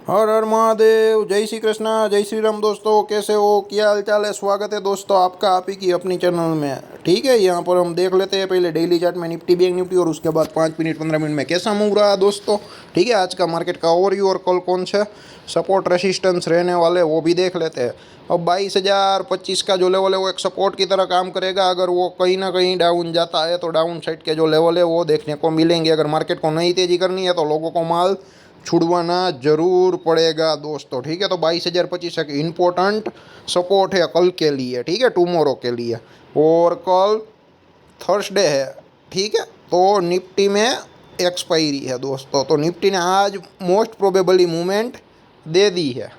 हर हर महादेव। जय श्री कृष्णा, जय श्री राम। दोस्तों कैसे हो, क्या हाल चाल है? स्वागत है दोस्तों आपका आप ही की अपनी चैनल में। ठीक है, यहाँ पर हम देख लेते हैं पहले डेली चार्ट में निफ्टी बैंक निफ्टी और उसके बाद 5 मिनट 15 मिनट में कैसा मूव रहा दोस्तों। ठीक है, आज का मार्केट का ओवरव्यू और कल कौन से सपोर्ट रेसिस्टेंस रहने वाले वो भी देख लेते हैं। अब 22,025 का जो लेवल है वो एक सपोर्ट की तरह काम करेगा। अगर वो कहीं ना कहीं डाउन जाता है तो डाउन साइड के जो लेवल है वो देखने को मिलेंगे। अगर मार्केट को नई तेज़ी करनी है तो लोगों को माल छुड़वाना जरूर पड़ेगा दोस्तों। ठीक है, तो 22,025 एक इम्पोर्टेंट सपोर्ट है कल के लिए। ठीक है, टुमारो के लिए। और कल थर्सडे है। ठीक है, तो निफ्टी में एक्सपायरी है दोस्तों। तो निफ्टी ने आज मोस्ट प्रोबेबली मूवमेंट दे दी है।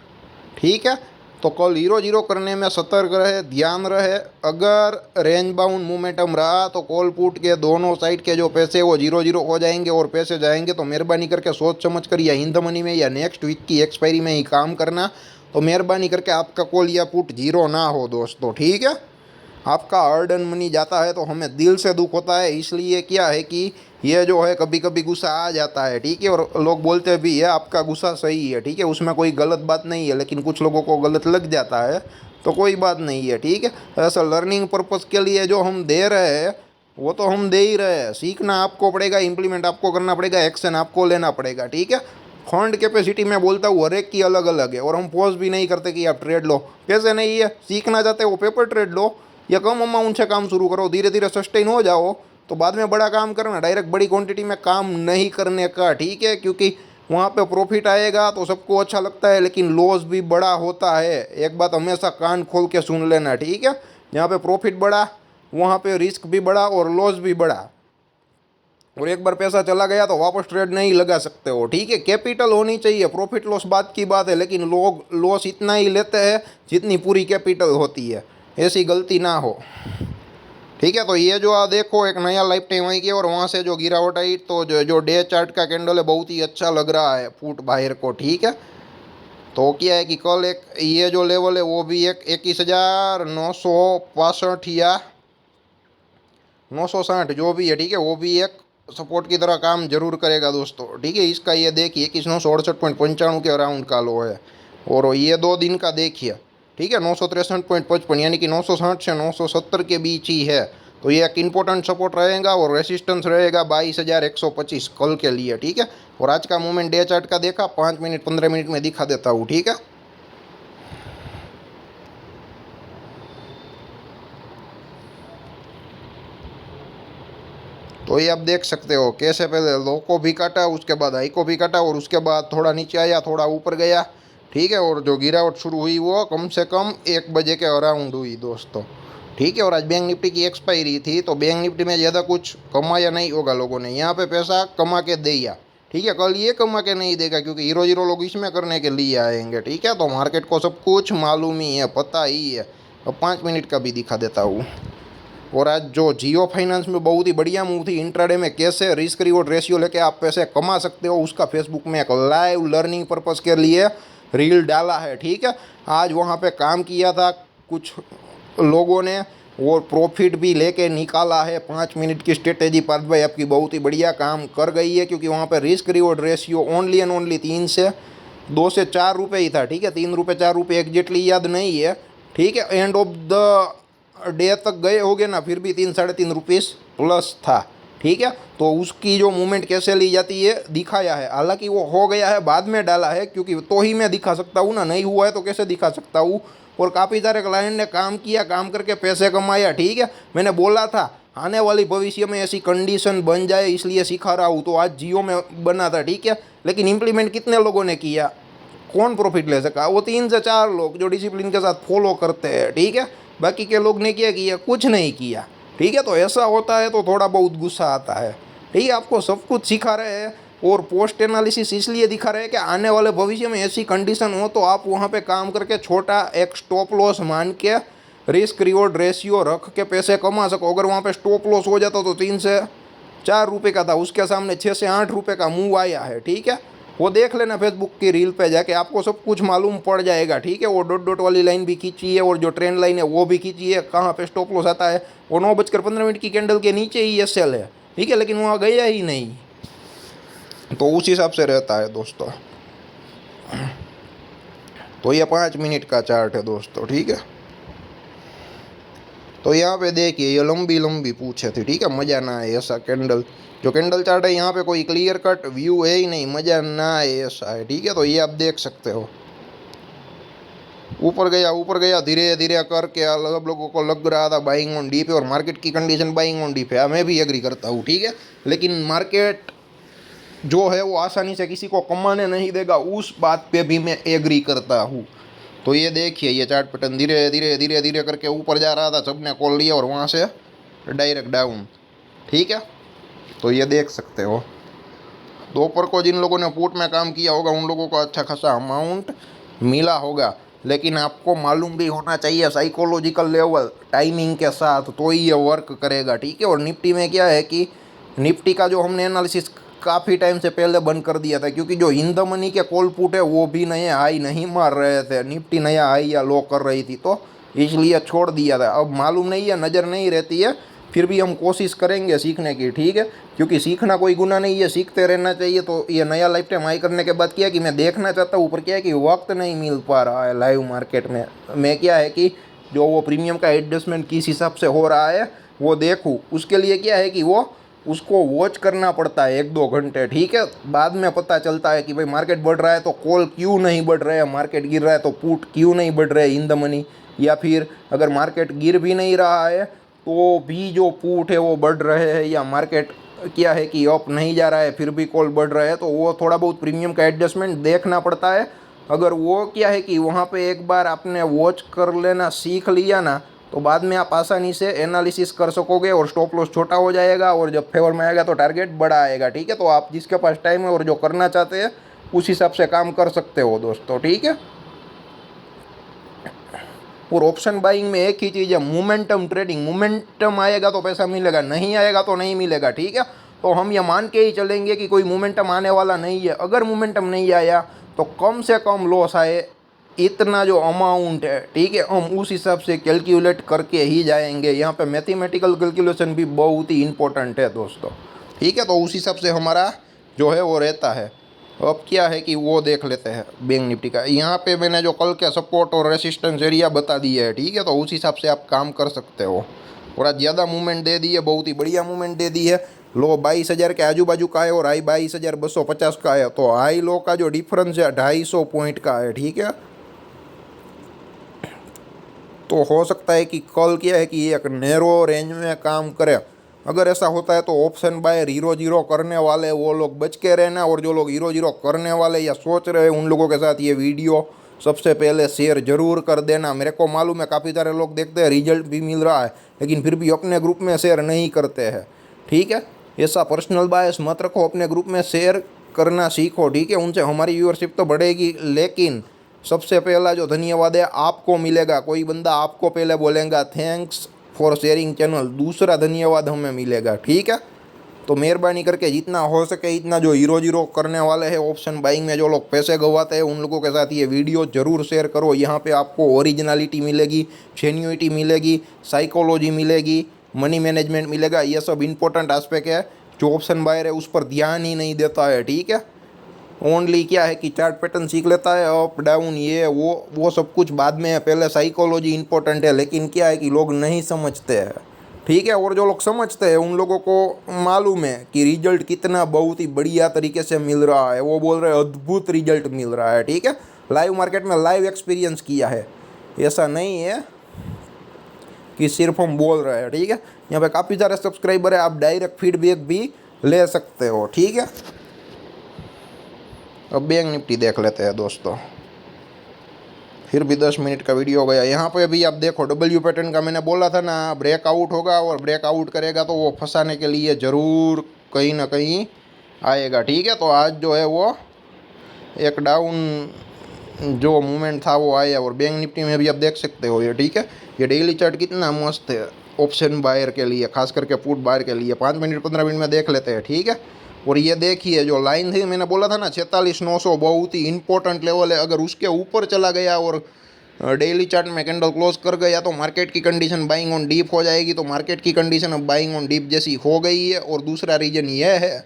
ठीक है, तो कल 0-0 करने में सतर्क रहे, ध्यान रहे। अगर रेंज बाउंड मोमेंटम रहा तो कॉल पुट के दोनों साइड के जो पैसे वो 0-0 हो जाएंगे और पैसे जाएंगे। तो मेहरबानी करके सोच समझ कर या इन द मनी में या नेक्स्ट वीक की एक्सपायरी में ही काम करना। तो मेहरबानी करके आपका कॉल या पुट जीरो ना हो दोस्तों। ठीक है, आपका अर्ड एंड मनी जाता है तो हमें दिल से दुख होता है। इसलिए क्या है कि ये जो है कभी कभी गुस्सा आ जाता है। ठीक है, और लोग बोलते भी है आपका गुस्सा सही है। ठीक है, उसमें कोई गलत बात नहीं है, लेकिन कुछ लोगों को गलत लग जाता है तो कोई बात नहीं है। ठीक है, ऐसा लर्निंग पर्पज़ के लिए जो हम दे रहे हैं वो तो हम दे ही रहे हैं। सीखना आपको पड़ेगा, इम्प्लीमेंट आपको करना पड़ेगा, एक्शन आपको लेना पड़ेगा। ठीक है, फंड कैपेसिटी मैं बोलता हूँ हर एक की अलग अलग है और हम फोर्स भी नहीं करते कि आप ट्रेड लो। पैसे नहीं है, सीखना चाहते हो पेपर ट्रेड लो या कम अमाउंट से काम शुरू करो, धीरे धीरे सस्टेन हो जाओ तो बाद में बड़ा काम करना। डायरेक्ट बड़ी क्वांटिटी में काम नहीं करने का। ठीक है, क्योंकि वहाँ पे प्रॉफिट आएगा तो सबको अच्छा लगता है, लेकिन लॉस भी बड़ा होता है। एक बात हमेशा कान खोल के सुन लेना। ठीक है, जहाँ पे प्रॉफिट बड़ा वहाँ पे रिस्क भी बड़ा और लॉस भी बड़ा। और एक बार पैसा चला गया तो वापस ट्रेड नहीं लगा सकते हो। ठीक है, कैपिटल होनी चाहिए। प्रॉफिट लॉस बात की बात है, लेकिन लोग लॉस इतना ही लेते हैं जितनी पूरी कैपिटल होती है। ऐसी गलती ना हो। ठीक है, तो ये जो आप देखो एक नया लाइफ टाइम आई गया और वहाँ से जो गिरावट आई तो जो डे चार्ट का कैंडल है बहुत ही अच्छा लग रहा है फुट बाहर को। ठीक है, तो क्या है कि कल एक ये जो लेवल है वो भी एक 21,965 या 960 जो भी है। ठीक है, वो भी एक सपोर्ट की तरह काम जरूर करेगा दोस्तों। ठीक है, इसका ये देखिए 21,968.95 के अराउंड का लो है और ये 2 दिन का देखिए। ठीक है, 963.55 यानी कि 960 से 970 के बीच ही है। तो ये एक इम्पोर्टेंट सपोर्ट रहेगा और रेसिस्टेंस रहेगा 22,125 कल के लिए। ठीक है, और आज का मूवमेंट डे चार्ट का देखा 5 मिनट 15 मिनट में दिखा देता हूँ। ठीक है, तो ये आप देख सकते हो कैसे पहले लो को भी काटा, उसके बाद हाई को भी काटा और उसके बाद थोड़ा नीचे आया, थोड़ा ऊपर गया। ठीक है, और जो गिरावट शुरू हुई वो कम से कम 1 बजे के अराउंड हुई दोस्तों। ठीक है, और आज बैंक निफ्टी की एक्सपायरी थी तो बैंक निफ्टी में ज़्यादा कुछ कमाया नहीं होगा लोगों ने। यहाँ पे पैसा कमा के दिया। ठीक है, कल ये कमा के नहीं देगा क्योंकि 0-0 लोग इसमें करने के लिए आएंगे। ठीक है, तो मार्केट को सब कुछ मालूम ही है, पता ही है। अब 5 मिनट का भी दिखा देता हूँ। और आज जो जियो फाइनेंस में बहुत ही बढ़िया मूव थी इंट्राडे में, कैसे रिस्क रिवॉर्ड रेशियो लेके आप पैसे कमा सकते हो, उसका फेसबुक में एक लाइव लर्निंग पर्पज़ के लिए रील डाला है। ठीक है, आज वहाँ पे काम किया था कुछ लोगों ने और प्रॉफिट भी लेके निकाला है। 5 मिनट की स्ट्रेटेजी पार्थ भाई आपकी बहुत ही बढ़िया काम कर गई है, क्योंकि वहाँ पे risk reward ratio only and only 2 से 4 रुपये ही था। ठीक है, 3 रुपये 4 रुपये एग्जैक्टली याद नहीं है। ठीक है, एंड ऑफ द डे तक गए होगे ना, फिर भी 3-3.5 रुपीस प्लस था। ठीक है, तो उसकी जो मूवमेंट कैसे ली जाती है दिखाया है। हालांकि वो हो गया है बाद में डाला है, क्योंकि तो ही मैं दिखा सकता हूँ ना, नहीं हुआ है तो कैसे दिखा सकता हूँ। और काफ़ी सारे क्लाइंट ने काम किया, काम करके पैसे कमाया। ठीक है, मैंने बोला था आने वाली भविष्य में ऐसी कंडीशन बन जाए इसलिए सिखा रहा हूँ, तो आज जियो में बना था। ठीक है, लेकिन इम्प्लीमेंट कितने लोगों ने किया, कौन प्रॉफिट ले सका? वो 3 से 4 लोग जो डिसिप्लिन के साथ फॉलो करते हैं। ठीक है, बाकी के लोग ने क्या किया? कुछ नहीं किया। ठीक है, तो ऐसा होता है तो थोड़ा बहुत गुस्सा आता है। ठीक है, आपको सब कुछ सिखा रहे हैं और पोस्ट एनालिसिस इसलिए दिखा रहे हैं कि आने वाले भविष्य में ऐसी कंडीशन हो तो आप वहाँ पे काम करके छोटा एक स्टॉप लॉस मान के रिस्क रिवॉर्ड रेशियो रख के पैसे कमा सको। अगर वहाँ पे स्टॉप लॉस हो जाता तो 3 से 4 रुपये का था, उसके सामने 6 से 8 रुपये का मूव आया है। ठीक है, वो देख लेना फेसबुक की रील पे जाके, आपको सब कुछ मालूम पड़ जाएगा। ठीक है, वो डॉट डॉट वाली लाइन भी खींची है और जो ट्रेंड लाइन है वो भी खींची है, कहाँ पे स्टॉप लॉस आता है। वो 9:15 की कैंडल के नीचे ही ये सेल है। ठीक है, लेकिन वहाँ गया ही नहीं, तो उस हिसाब से रहता है दोस्तों। तो ये 5 मिनट का चार्ट है दोस्तों, ठीक है। तो यहाँ पे देखिए ये लंबी लंबी पूछे थी, ठीक है, मज़ा ना आए ऐसा कैंडल, जो कैंडल चार्ट है यहाँ पे कोई क्लियर कट व्यू है ही नहीं, मज़ा ना आए ऐसा है, ठीक है। तो ये आप देख सकते हो, ऊपर गया धीरे धीरे करके, सब लोगों को लग रहा था बाइंग ऑन डीप है, और मार्केट की कंडीशन बाइंग ऑन डीप है, मैं भी एग्री करता हूँ, ठीक है। लेकिन मार्केट जो है वो आसानी से किसी को कमाने नहीं देगा, उस बात पे भी मैं एग्री करता हूँ। तो ये देखिए ये चार्ट पैटर्न धीरे धीरे धीरे धीरे करके ऊपर जा रहा था, सबने कॉल लिया और वहाँ से डायरेक्ट डाउन, ठीक है। तो ये देख सकते हो, दोपहर को जिन लोगों ने पुट में काम किया होगा उन लोगों को अच्छा खासा अमाउंट मिला होगा, लेकिन आपको मालूम भी होना चाहिए साइकोलॉजिकल लेवल टाइमिंग के साथ, तो ही ये वर्क करेगा, ठीक है। और निफ्टी में क्या है कि निफ्टी का जो हमने एनालिसिस काफ़ी टाइम से पहले बंद कर दिया था, क्योंकि जो इन द मनी के कॉल पुट है वो भी नए हाई नहीं मार रहे थे, निफ्टी नया हाई या लो कर रही थी, तो इसलिए छोड़ दिया था। अब मालूम नहीं है, नज़र नहीं रहती है, फिर भी हम कोशिश करेंगे सीखने की, ठीक है, क्योंकि सीखना कोई गुनाह नहीं है, सीखते रहना चाहिए। तो ये नया लाइफ टाइम हाई करने के बाद क्या है कि मैं देखना चाहता हूँ, ऊपर क्या है कि वक्त नहीं मिल पा रहा है लाइव मार्केट में, मैं क्या है कि जो वो प्रीमियम का एडजस्टमेंट किस हिसाब से हो रहा है वो देखूँ, उसके लिए क्या है कि वो उसको वॉच करना पड़ता है 1-2 घंटे, ठीक है। बाद में पता चलता है कि भाई मार्केट बढ़ रहा है तो कॉल क्यों नहीं बढ़ रहे हैं, मार्केट गिर रहा है तो पुट क्यों नहीं बढ़ रहे इन द मनी, या फिर अगर मार्केट गिर भी नहीं रहा है तो भी जो पुट है वो बढ़ रहे हैं, या मार्केट क्या है कि अप नहीं जा रहा है फिर भी कॉल बढ़ रहा है, तो वो थोड़ा बहुत प्रीमियम का एडजस्टमेंट देखना पड़ता है। अगर वो क्या है कि वहाँ पे एक बार आपने वॉच कर लेना सीख लिया ना, तो बाद में आप आसानी से एनालिसिस कर सकोगे और स्टॉप लॉस छोटा हो जाएगा, और जब फेवर में आएगा तो टारगेट बड़ा आएगा, ठीक है। तो आप जिसके पास टाइम है और जो करना चाहते हैं उस हिसाब से काम कर सकते हो दोस्तों, ठीक है। और ऑप्शन बाइंग में एक ही चीज़ है, मोमेंटम ट्रेडिंग, मोमेंटम आएगा तो पैसा मिलेगा, नहीं आएगा तो नहीं मिलेगा, ठीक है। तो हम ये मान के ही चलेंगे कि कोई मोमेंटम आने वाला नहीं है, अगर मोमेंटम नहीं आया तो कम से कम लॉस आए इतना जो अमाउंट है, ठीक है, हम उस हिसाब से कैलकुलेट करके ही जाएंगे। यहाँ पे मैथमेटिकल कैलकुलेशन भी बहुत ही इंपॉर्टेंट है दोस्तों, ठीक है। तो उस हिसाब से हमारा जो है वो रहता है। अब क्या है कि वो देख लेते हैं बैंक निफ्टी का, यहाँ पे मैंने जो कल के सपोर्ट और रेसिस्टेंस एरिया बता दिए है, ठीक है। तो उस हिसाब से आप काम कर सकते हो। और आज ज़्यादा मूवमेंट दे दी है, बहुत ही बढ़िया मूवमेंट दे दी है। लो 22,000 के आजू बाजू का है और हाई 22,250 का है, तो हाई लो का जो डिफरेंस है 250 पॉइंट का है, ठीक है। तो हो सकता है कि कल क्या है कि एक नैरो रेंज में काम करे, अगर ऐसा होता है तो ऑप्शन बाय हीरो जीरो करने वाले वो लोग बच के रहना, और जो लोग हीरो जीरो करने वाले या सोच रहे हैं उन लोगों के साथ ये वीडियो सबसे पहले शेयर ज़रूर कर देना। मेरे को मालूम है काफ़ी सारे लोग देखते हैं, रिजल्ट भी मिल रहा है, लेकिन फिर भी अपने ग्रुप में शेयर नहीं करते हैं, ठीक है। ऐसा पर्सनल बायस मत रखो, अपने ग्रुप में शेयर करना सीखो, ठीक है। उनसे हमारी व्यूअरशिप तो बढ़ेगी, लेकिन सबसे पहला जो धन्यवाद है आपको मिलेगा, कोई बंदा आपको पहले बोलेगा थैंक्स फॉर शेयरिंग चैनल, दूसरा धन्यवाद हमें मिलेगा, ठीक है। तो मेहरबानी करके जितना हो सके इतना जो हीरो जीरो करने वाले हैं ऑप्शन बाइंग में, जो लोग पैसे गंवाते हैं, उन लोगों के साथ ये वीडियो ज़रूर शेयर करो। यहाँ पे आपको ओरिजिनलिटी मिलेगी, जेन्युइनिटी मिलेगी, साइकोलॉजी मिलेगी, मनी मैनेजमेंट मिलेगा, ये सब इंपॉर्टेंट एस्पेक्ट है। जो ऑप्शन बायर है उस पर ध्यान ही नहीं देता है, ठीक है। ओनली क्या है कि चार्ट पैटर्न सीख लेता है, अप डाउन ये वो सब कुछ बाद में है, पहले साइकोलॉजी इंपॉर्टेंट है। लेकिन क्या है कि लोग नहीं समझते हैं, ठीक है। और जो लोग समझते हैं उन लोगों को मालूम है कि रिजल्ट कितना बहुत ही बढ़िया तरीके से मिल रहा है, वो बोल रहे हैं अद्भुत रिजल्ट मिल रहा है, ठीक है। लाइव मार्केट में लाइव एक्सपीरियंस किया है, ऐसा नहीं है कि सिर्फ हम बोल रहे हैं, ठीक है। यहाँ पे काफ़ी सारे सब्सक्राइबर है, आप डायरेक्ट फीडबैक भी ले सकते हो, ठीक है। अब बैंक निफ्टी देख लेते हैं दोस्तों, फिर भी 10 मिनट का वीडियो हो गया। यहाँ पे भी आप देखो डब्ल्यू पैटर्न का मैंने बोला था ना, ब्रेकआउट होगा, और ब्रेकआउट करेगा तो वो फंसाने के लिए ज़रूर कहीं ना कहीं आएगा, ठीक है। तो आज जो है वो एक डाउन जो मूवमेंट था वो आया, और बैंक निफ्टी में भी आप देख सकते हो ये, ठीक है। ये डेली चार्ट कितना मस्त है ऑप्शन बायर के लिए, खास करके पुट बायर के लिए। 5 मिनट 15 मिनट में देख लेते हैं, ठीक है। और ये देखिए जो लाइन थी मैंने बोला था ना 46,900, बहुत ही इंपॉर्टेंट लेवल है। अगर उसके ऊपर चला गया और डेली चार्ट में कैंडल क्लोज कर गया तो मार्केट की कंडीशन बाइंग ऑन डीप हो जाएगी। तो मार्केट की कंडीशन अब बाइंग ऑन डीप जैसी हो गई है। और दूसरा रीज़न यह है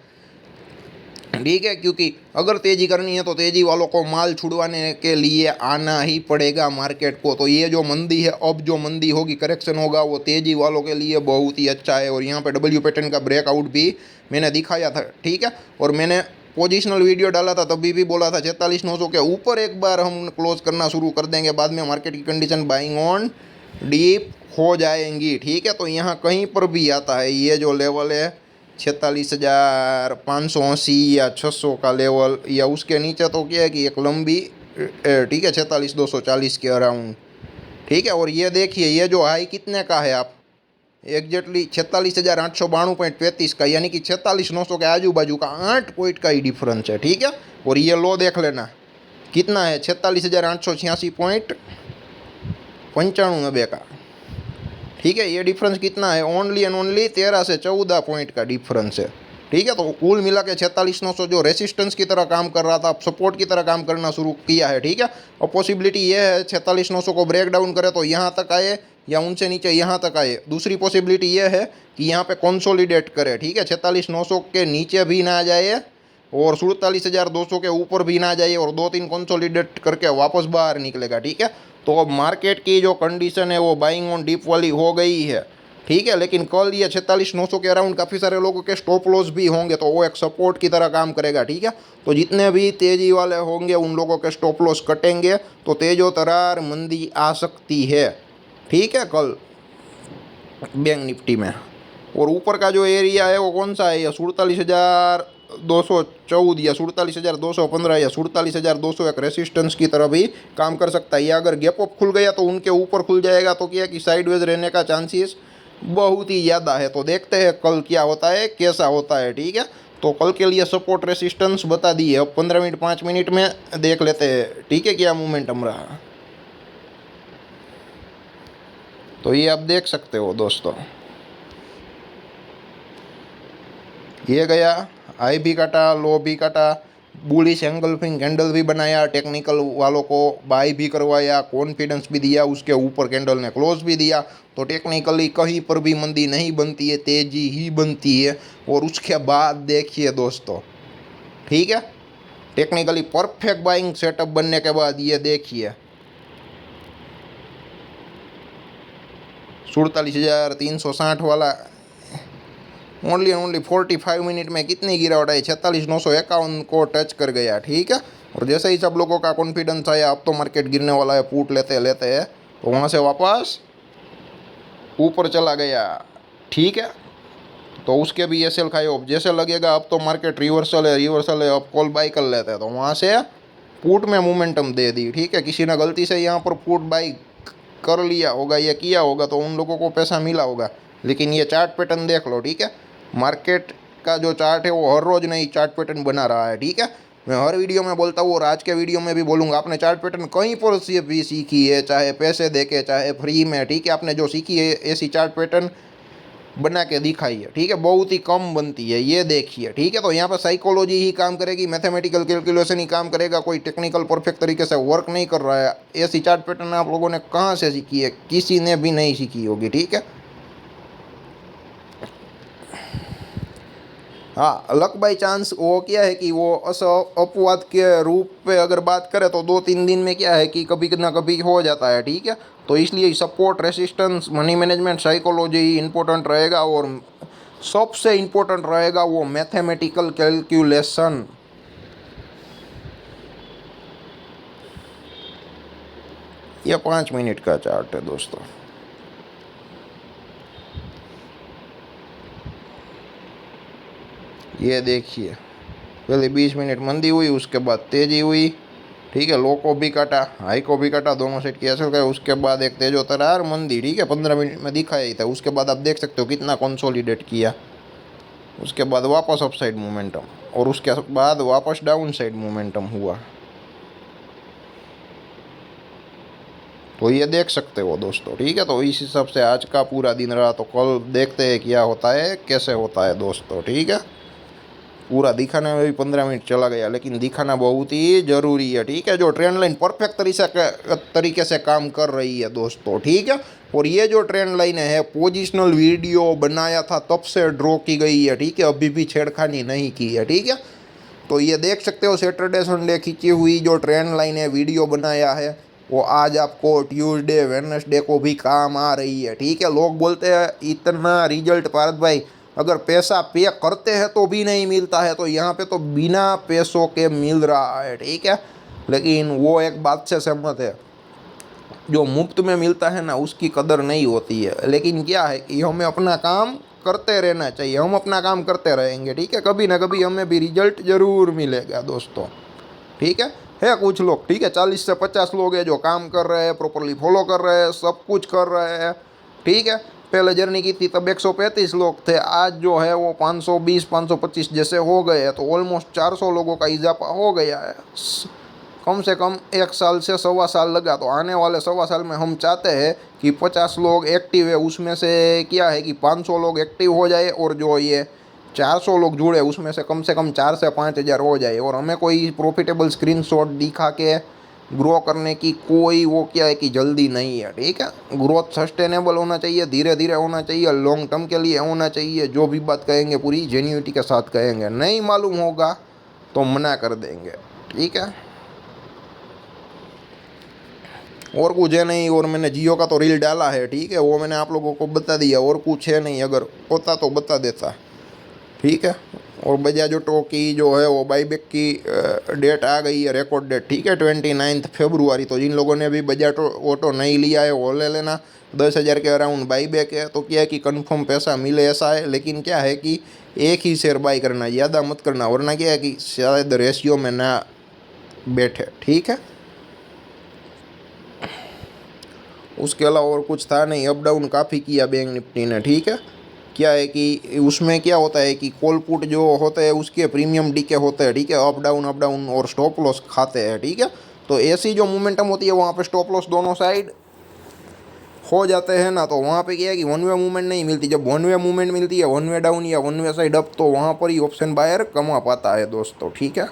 ठीक है, क्योंकि अगर तेज़ी करनी है तो तेज़ी वालों को माल छुड़वाने के लिए आना ही पड़ेगा मार्केट को। तो ये जो मंदी है, अब जो मंदी होगी, करेक्शन होगा, वो तेज़ी वालों के लिए बहुत ही अच्छा है। और यहाँ पे डब्ल्यू पैटर्न का ब्रेकआउट भी मैंने दिखाया था, ठीक है। और मैंने पोजिशनल वीडियो डाला था, तभी भी बोला था 46,900 के ऊपर एक बार हम क्लोज करना शुरू कर देंगे, बाद में मार्केट की कंडीशन बाइंग ऑन डीप हो जाएंगी, ठीक है। तो यहाँ कहीं पर भी आता है ये जो लेवल है 46,580 या 600 का लेवल, या उसके नीचे तो क्या है कि एक लंबी, ठीक है, 46,240 के अराउंड, ठीक है। और ये देखिए, ये जो हाई कितने का है, आप एग्जैक्टली 46,892.35 का, यानी कि 46,900 के आजू बाजू का 8 पॉइंट का ही डिफरेंस है, ठीक है। और ये लो देख लेना कितना है, 46,886.95 का, ठीक है। ये डिफरेंस कितना है, ओनली एंड ओनली 13 से 14 पॉइंट का डिफरेंस है, ठीक है। तो कुल मिला के 46,900 जो रेसिस्टेंस की तरह काम कर रहा था, अब सपोर्ट की तरह काम करना शुरू किया है, ठीक है। और पॉसिबिलिटी ये है 46,900 को ब्रेक डाउन करे तो यहाँ तक आए, या उनसे नीचे यहाँ तक आए। दूसरी पॉसिबिलिटी ये है कि यहाँ पे कंसोलिडेट करे, ठीक है, 46,900 के नीचे भी ना जाए और 47,200 के ऊपर भी ना जाइए, और 2-3 कंसोलिडेट करके वापस बाहर निकलेगा, ठीक है। तो अब मार्केट की जो कंडीशन है वो बाइंग ऑन डीप वाली हो गई है, ठीक है। लेकिन कल ये 46,900 के अराउंड काफ़ी सारे लोगों के स्टॉप लॉस भी होंगे, तो वो एक सपोर्ट की तरह काम करेगा, ठीक है। तो जितने भी तेज़ी वाले होंगे उन लोगों के स्टॉप लॉस कटेंगे, तो तेज़ो तरार मंदी आ सकती है, ठीक है, कल बैंक निफ्टी में। और ऊपर का जो एरिया है वो कौन सा है, या 47,214 या 47,215 या 47,200 एक रेसिस्टेंस की तरह भी काम कर सकता है। या अगर गैप अप खुल गया तो उनके ऊपर खुल जाएगा, तो क्या कि साइडवेज रहने का चांसेस बहुत ही ज़्यादा है। तो देखते हैं कल क्या होता है, कैसा होता है, ठीक है। तो कल के लिए सपोर्ट रेसिस्टेंस बता दिए, अब 15 मिनट 5 मिनट में देख लेते हैं, ठीक है, क्या मोमेंटम रहा। तो ये आप देख सकते हो दोस्तों, ये गया, हाई भी काटा, लो भी काटा, बुलिश एंगल्फिंग कैंडल भी बनाया, टेक्निकल वालों को बाय भी करवाया, कॉन्फिडेंस भी दिया, उसके ऊपर कैंडल ने क्लोज भी दिया। तो टेक्निकली कहीं पर भी मंदी नहीं बनती है, तेजी ही बनती है। और उसके बाद देखिए दोस्तों, ठीक है, टेक्निकली परफेक्ट बाइंग सेटअप बनने के बाद ये देखिए 47,360 वाला ओनली 45 मिनट में कितनी गिरावट आई, 46,951 को टच कर गया, ठीक है। और जैसे ही सब लोगों का कॉन्फिडेंस आया अब तो मार्केट गिरने वाला है, पुट लेते लेते है, तो वहाँ से वापस ऊपर चला गया, ठीक है। तो उसके भी एसएल खाए, अब जैसे लगेगा अब तो मार्केट रिवर्सल है, अब कॉल बाई कर लेते हैं, तो वहाँ से पुट में मोमेंटम दे दी, ठीक है। किसी ने गलती से यहाँ पर पुट बाई कर लिया होगा या किया होगा तो उन लोगों को पैसा मिला होगा। लेकिन ये चार्ट पैटर्न देख लो, ठीक है, मार्केट का जो चार्ट है वो हर रोज़ नई चार्ट पैटर्न बना रहा है, ठीक है। मैं हर वीडियो में बोलता हूँ और आज के वीडियो में भी बोलूँगा, आपने चार्ट पैटर्न कहीं पर से भी सीखी है, चाहे पैसे दे के चाहे फ्री में, ठीक है, आपने जो सीखी है ऐसी चार्ट पैटर्न बना के दिखाई है, ठीक है, बहुत ही कम बनती है, ये देखिए, ठीक है। तो यहाँ पर साइकोलॉजी ही काम करेगी, मैथमेटिकल कैलकुलेशन ही काम करेगा, कोई टेक्निकल परफेक्ट तरीके से वर्क नहीं कर रहा है। ऐसी चार्ट पैटर्न आप लोगों ने कहाँ से सीखी है, किसी ने भी नहीं सीखी होगी, ठीक है। हाँ, लक बाई चांस वो क्या है कि वो अपवाद के रूप पे अगर बात करें तो 2-3 दिन में क्या है कि कभी ना कभी हो जाता है, ठीक है। तो इसलिए support, resistance, money management, psychology important रहेगा, और सबसे इम्पोर्टेंट रहेगा वो मैथमेटिकल कैलकुलेशन। ये 5 मिनट का चार्ट है दोस्तों, ये देखिए, पहले 20 मिनट मंदी हुई, उसके बाद तेज़ी हुई, ठीक है, लो को भी काटा, हाई को भी काटा, दोनों सेट की असर गए, उसके बाद एक तेज उतरार मंदी, ठीक है, 15 मिनट में दिखाया ही था। उसके बाद आप देख सकते हो कितना कंसोलिडेट किया, उसके बाद वापस अप साइड मोमेंटम, और उसके बाद वापस डाउन साइड मोमेंटम हुआ। तो ये देख सकते हो दोस्तों, ठीक है। तो इस हिसाब से आज का पूरा दिन रहा, तो कल देखते हैं क्या होता है, कैसे होता है दोस्तों, ठीक है। पूरा दिखाने में भी 15 मिनट चला गया, लेकिन दिखाना बहुत ही ज़रूरी है, ठीक है। जो ट्रेंड लाइन परफेक्ट तरीके से काम कर रही है दोस्तों, ठीक है। और ये जो ट्रेंड लाइन है पोजिशनल वीडियो बनाया था तब से ड्रॉ की गई है, ठीक है, अभी भी छेड़खानी नहीं की है, ठीक है। तो ये देख सकते हो सैटरडे संडे खींची हुई जो ट्रेंड लाइन है, वीडियो बनाया है, वो आज आपको ट्यूसडे वेडनेसडे को भी काम आ रही है। ठीक है, लोग बोलते हैं इतना रिजल्ट पारस भाई अगर पैसा पे करते हैं तो भी नहीं मिलता है, तो यहाँ पे तो बिना पैसों के मिल रहा है। ठीक है, लेकिन वो एक बात से सहमत है, जो मुफ्त में मिलता है ना उसकी कदर नहीं होती है। लेकिन क्या है कि हमें अपना काम करते रहना चाहिए, हम अपना काम करते रहेंगे। ठीक है, कभी ना कभी हमें भी रिजल्ट ज़रूर मिलेगा दोस्तों। ठीक है कुछ लोग, ठीक है 40 से 50 लोग हैं जो काम कर रहे हैं, प्रॉपरली फॉलो कर रहे हैं, सब कुछ कर रहे हैं। ठीक है, पहले जर्नी की थी तब 135 लोग थे, आज जो है वो 520 525 जैसे हो गए हैं, तो ऑलमोस्ट 400 लोगों का इजाफा हो गया है। कम से कम 1 साल से सवा साल लगा, तो आने वाले सवा साल में हम चाहते हैं कि 50 लोग एक्टिव है, उसमें से क्या है कि 500 लोग एक्टिव हो जाए, और जो ये 400 लोग जुड़े उसमें से कम 4 से 5 हज़ार हो जाए। और हमें कोई प्रॉफिटेबल स्क्रीनशॉट दिखा के ग्रो करने की कोई वो क्या है कि जल्दी नहीं है। ठीक है, ग्रोथ सस्टेनेबल होना चाहिए, धीरे धीरे होना चाहिए, लॉन्ग टर्म के लिए होना चाहिए। जो भी बात कहेंगे पूरी जेन्युइनिटी के साथ कहेंगे, नहीं मालूम होगा तो मना कर देंगे। ठीक है, और कुछ है नहीं। और मैंने जियो का तो रील डाला है, ठीक है, वो मैंने आप लोगों को बता दिया, और कुछ है नहीं, अगर होता तो बता देता। ठीक है, और बजाज ऑटो की जो है वो बाईबैक की डेट आ गई है, रिकॉर्ड डेट। ठीक है, 29 फरवरी। तो जिन लोगों ने अभी बजाज ऑटो नहीं लिया है वो ले लेना, 10,000 के अराउंड बाईबैक है। तो क्या है कि कन्फर्म पैसा मिले ऐसा है, लेकिन क्या है कि एक ही शेयर बाई करना, ज़्यादा मत करना, वरना क्या है कि शायद रेशियो में ना बैठे। ठीक है, उसके अलावा और कुछ था नहीं। अप डाउन काफ़ी किया बैंक निफ्टी ने। ठीक है, क्या है कि उसमें क्या होता है कि कॉल पुट जो होते हैं उसके प्रीमियम डीके होते हैं। ठीक है, अप डाउन और स्टॉप लॉस खाते हैं। ठीक है, तो ऐसी जो मोमेंटम होती है वहाँ पे स्टॉप लॉस दोनों साइड हो जाते हैं ना, तो वहाँ पे क्या है कि वन वे मूवमेंट नहीं मिलती। जब वन वे मूवमेंट मिलती है, वन वे डाउन या वन वे साइड अप, तो वहाँ पर ही ऑप्शन बायर कमा पाता है दोस्तों। ठीक है,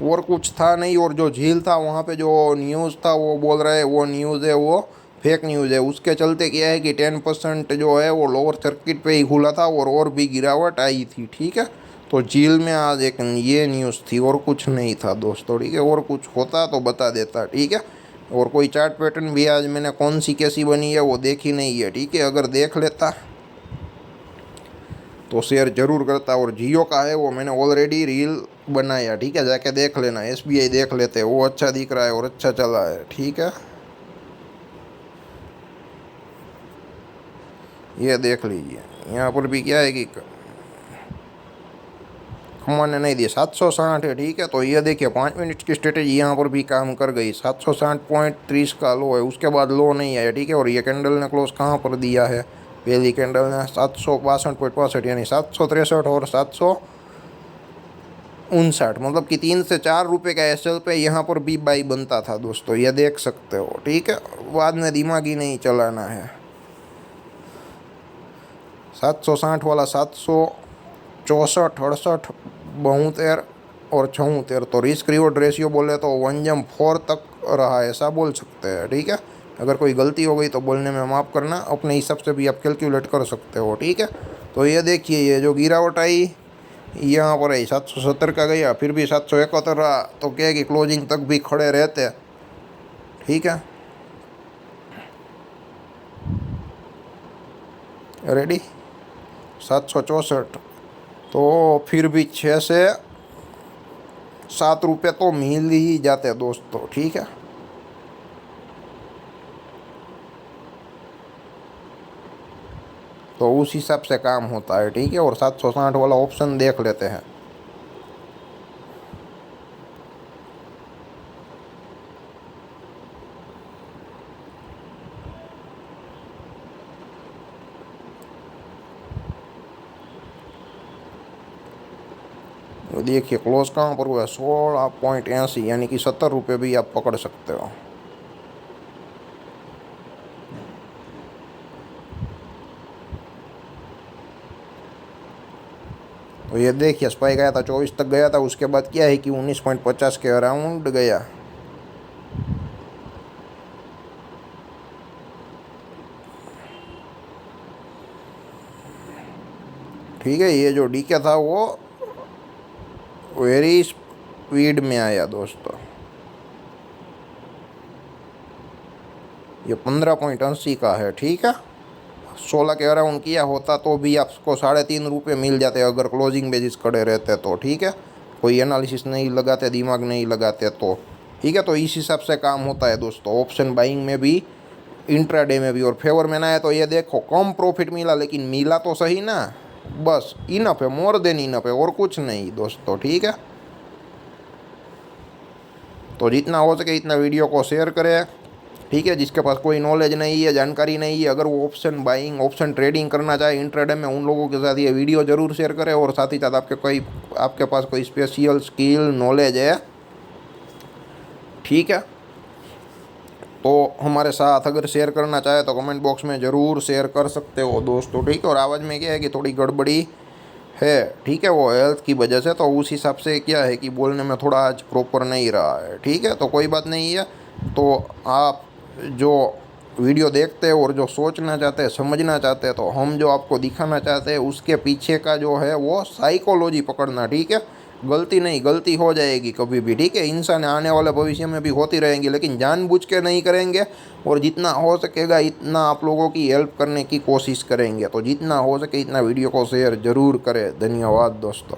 और कुछ था नहीं। और जो झील था वहाँ पे जो न्यूज़ था वो बोल रहे हैं वो न्यूज़ है वो फेक न्यूज़ है। उसके चलते क्या है कि 10% जो है वो लोअर सर्किट पे ही खुला था, और भी गिरावट आई थी। ठीक है, तो झील में आज एक ये न्यूज़ थी, और कुछ नहीं था दोस्तों। ठीक है, और कुछ होता तो बता देता। ठीक है, और कोई चार्ट पैटर्न भी आज मैंने कौन सी कैसी बनी है वो देखी नहीं है। ठीक है, अगर देख लेता तो शेयर जरूर करता। और जियो का है वो मैंने ऑलरेडी रील बनाया। ठीक है, जाके देख लेना। एसबीआई देख लेते, वो अच्छा दिख रहा है और अच्छा चला है। ठीक है, ये देख लीजिए। यहाँ पर भी क्या है कि हमने नहीं दिया 760 है। ठीक है, तो ये देखिए 5 मिनट की स्ट्रेटेजी यहाँ पर भी काम कर गई। 760.30 का लो है, उसके बाद लो नहीं आया। ठीक है, और ये कैंडल ने क्लोज कहाँ पर दिया है, पहली कैंडल ने 762.65 यानी 763 और 759, मतलब कि 3 से 4 रुपये का एसएल पे यहाँ पर भी बाई बनता था दोस्तों, ये देख सकते हो। ठीक है, बाद में दिमाग ही नहीं चलाना है। 760 वाला 764 68 72 और 76, तो रिस्क रिवॉर्ड रेशियो बोले तो 1/4 तक रहा है, ऐसा बोल सकते हैं। ठीक है, अगर कोई गलती हो गई तो बोलने में माफ़ करना, अपने हिसाब से भी आप कैलकुलेट कर सकते हो। ठीक है, तो ये देखिए ये जो गिरावट आई यहाँ पर है 770 का गया, फिर भी 771 रहा, तो क्या है कि क्लोजिंग तक भी खड़े रहते। ठीक है, रेडी 764, तो फिर भी 6 से 7 रुपये तो मिल ही जाते दोस्तों। ठीक है, तो उस हिसाब से काम होता है। ठीक है, और 760 वाला ऑप्शन देख लेते हैं। देखिए क्लोज कहाँ पर हुआ है, 16.80 यानी कि 70 रुपये भी आप पकड़ सकते हो। तो ये देखिए स्पाइक गया था 24 तक गया था, उसके बाद क्या है कि 19.50 के अराउंड गया। ठीक है, ये जो डीके था वो वेरी स्पीड में आया दोस्तों। ये 15.80 का है। ठीक है, 16 के अराउंड किया होता तो भी आपको 3.5 रुपये मिल जाते अगर क्लोजिंग बेसिस खड़े रहते तो। ठीक है, कोई एनालिसिस नहीं लगाते, दिमाग नहीं लगाते तो। ठीक है, तो इस हिसाब से काम होता है दोस्तों, ऑप्शन बाइंग में भी, इंट्राडे में भी। और फेवर में ना है तो ये देखो कम प्रॉफिट मिला, लेकिन मिला तो सही ना, बस इनफ है, मोर देन इनफ है, और कुछ नहीं दोस्तों। ठीक है, तो जितना हो सके इतना वीडियो को शेयर करें। ठीक है, जिसके पास कोई नॉलेज नहीं है, जानकारी नहीं है, अगर वो ऑप्शन बाइंग, ऑप्शन ट्रेडिंग करना चाहे इंट्राडे में, उन लोगों के साथ ये वीडियो ज़रूर शेयर करें। और साथ ही साथ आपके पास कोई स्पेशल स्किल नॉलेज है, ठीक है, तो हमारे साथ अगर शेयर करना चाहे तो कमेंट बॉक्स में ज़रूर शेयर कर सकते हो दोस्तों। ठीक है, और आवाज़ में क्या है कि थोड़ी गड़बड़ी है, ठीक है, वो हेल्थ की वजह से, तो उस हिसाब से क्या है कि बोलने में थोड़ा आज प्रॉपर नहीं रहा है। ठीक है, तो कोई बात नहीं है। तो आप जो वीडियो देखते हैं और जो सोचना चाहते हैं, समझना चाहते हैं, तो हम जो आपको दिखाना चाहते हैं उसके पीछे का जो है वो साइकोलॉजी पकड़ना। ठीक है, गलती नहीं, गलती हो जाएगी कभी भी। ठीक है, इंसान आने वाले भविष्य में भी होती रहेंगी, लेकिन जानबूझ के नहीं करेंगे। और जितना हो सकेगा इतना आप लोगों की हेल्प करने की कोशिश करेंगे। तो जितना हो सके इतना वीडियो को शेयर ज़रूर करें। धन्यवाद दोस्तों।